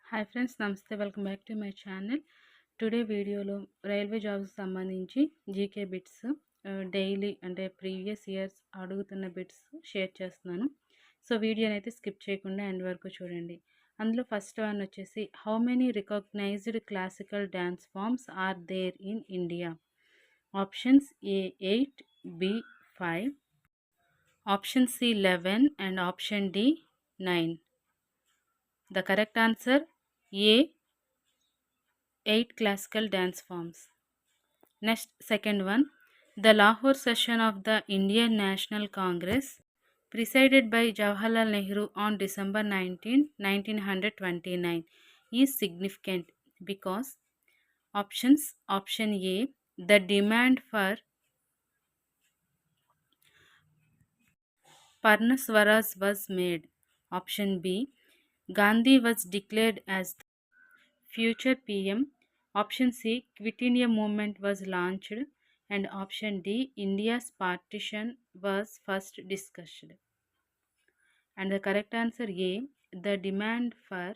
Hi friends, నమస్తే. Welcome back to my channel. Today వీడియోలో railway జాబ్స్కి సంబంధించి జీకే బిట్స్ డైలీ అంటే ప్రీవియస్ ఇయర్స్ అడుగుతున్న బిట్స్ షేర్ చేస్తున్నాను. సో వీడియోని అయితే స్కిప్ చేయకుండా ఎండ్ వరకు చూడండి. అందులో ఫస్ట్ వన్ వచ్చేసి, how many recognised classical dance forms are there in India? Options A 8, B 5, option C 11 and option D 9. The correct answer A, 8 classical dance forms. Next, second one. The Lahore session of the Indian National Congress, presided by Jawaharlal Nehru on December 19, 1929, is significant because options: option A, the demand for Parna Swaraj was made. Option B, Gandhi was declared as the future PM. Option C, Quit India movement was launched. And option D, India's partition was first discussed. And the correct answer A, the demand for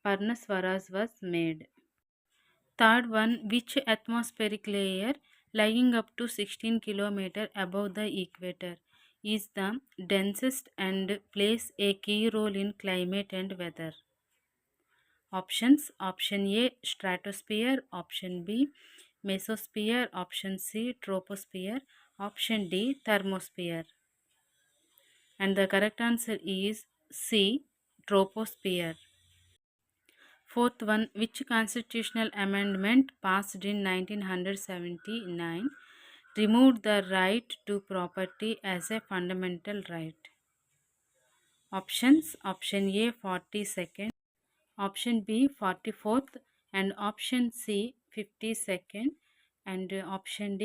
Parna Swaraj was made. Third one, which atmospheric layer lying up to 16 km above the equator is the densest and plays a key role in climate and weather? Options: option A, stratosphere, option B, mesosphere, option C, troposphere, option D, thermosphere. And the correct answer is C, troposphere. Fourth one, which constitutional amendment passed in 1979 removed the right to property as a fundamental right? Options: option A, 42nd, option B, 44th, and option C, 52nd, and option D,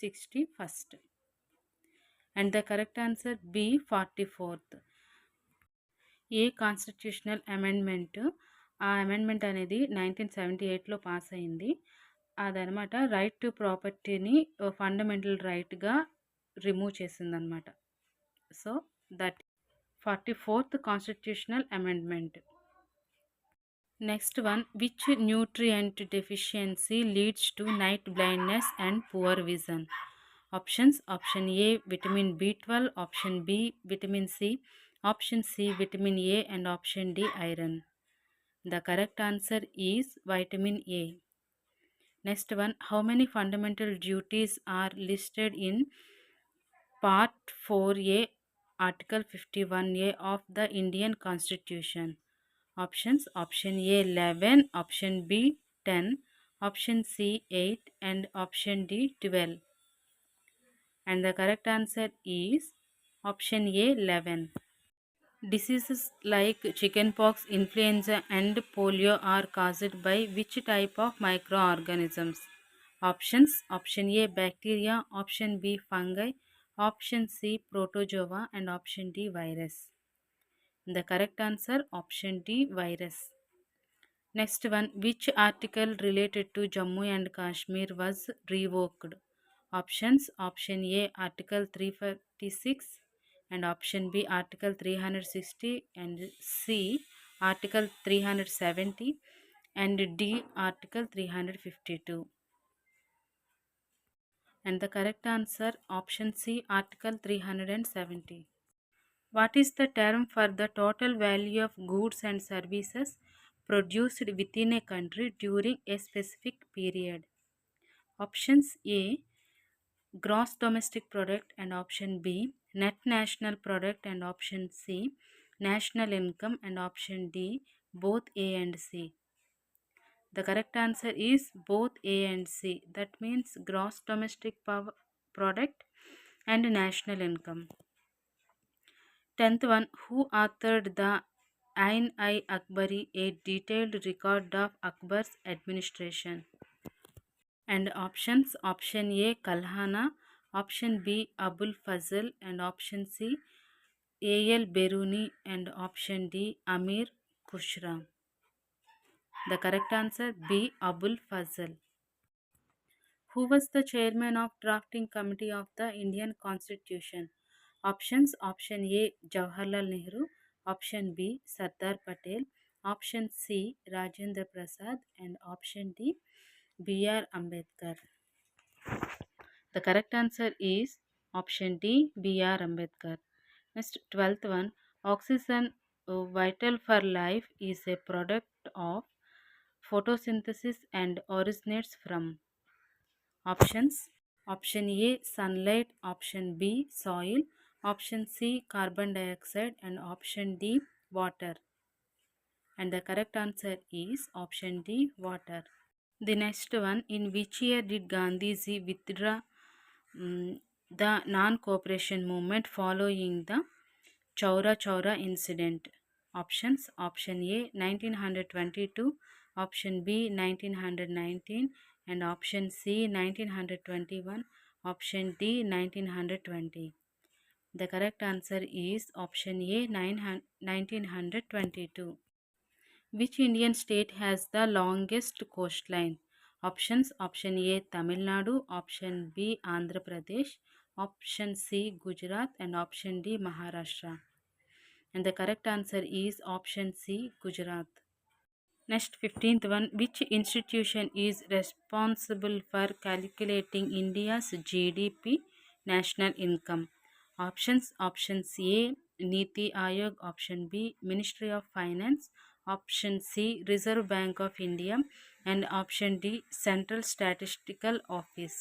61st. And the correct answer B, 44th. A constitutional amendment, ఆ amendment అనేది 1978లో pass అయింది. అదనమాట right to ప్రాపర్టీని fundamental రైట్గా remove చేసిందనమాట. So that 44th constitutional amendment. Next one, which nutrient deficiency leads to night blindness and poor vision? Options: option A, vitamin B12, option B, vitamin C, option C, vitamin A, and option D, iron. The correct answer is vitamin A. Next one, how many fundamental duties are listed in Part 4A, Article 51A of the Indian Constitution? Options: option A, 11, option B, 10, option C, 8, and option D, 12. And the correct answer is option A, 11. Diseases like chickenpox, influenza, and polio are caused by which type of microorganisms? Options: option A, bacteria, option B, fungi, option C, protozoa, and option D, virus. The correct answer, option D, virus. Next one, which article related to Jammu and Kashmir was revoked? Options: option A, Article 346, and option B, Article 360, and C, Article 370, and D, Article 352. And the correct answer, option C, Article 370. What is the term for the total value of goods and services produced within a country during a specific period? Options A, gross domestic product, and option B, net national product, and option C, national income, and option D, both A and C. The correct answer is both A and C. That means gross domestic product and national income. 10th one, who authored the Ain-i-Akbari, a detailed record of Akbar's administration? And options: option A, Kalhana, option B, Abul Fazl, and option C, A.L. Beruni, and option D, Amir Khusram. The correct answer B, Abul Fazl. Who was the chairman of drafting committee of the Indian Constitution? Options: option A, Jawaharlal Nehru, option B, Sardar Patel, Option C, Rajendra Prasad, and option D, B.R. Ambedkar. The correct answer is option D, B.R. Ambedkar. Next, 12th one. Oxygen, vital for life, is a product of photosynthesis and originates from. Options: option A, sunlight, option B, soil, option C, carbon dioxide, and option D, water. And the correct answer is option D, water. The next one, in which year did Gandhiji withdraw the non-cooperation movement following the Chaura Chaura incident? Options: option A, 1922, option B, 1919, and option C, 1921, option D, 1920. The correct answer is option A, 1922. Which Indian state has the longest coastline? Options: option A, Tamil Nadu, option B, Andhra Pradesh, option C, Gujarat, and option D, Maharashtra. And the correct answer is option C, Gujarat. Next, 15th one. Which institution is responsible for calculating India's GDP, national income? Options: option A, Niti Aayog, option B, Ministry of Finance, option C, Reserve Bank of India, and option D, Central Statistical Office.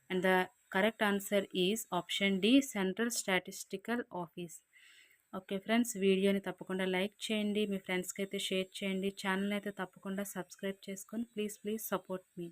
And the correct answer is option D, Central Statistical Office. Okay friends, వీడియోని తప్పకుండా like చేయండి, మీ ఫ్రెండ్స్కి అయితే share చేయండి, channel అయితే తప్పకుండా subscribe చేసుకొని please support me.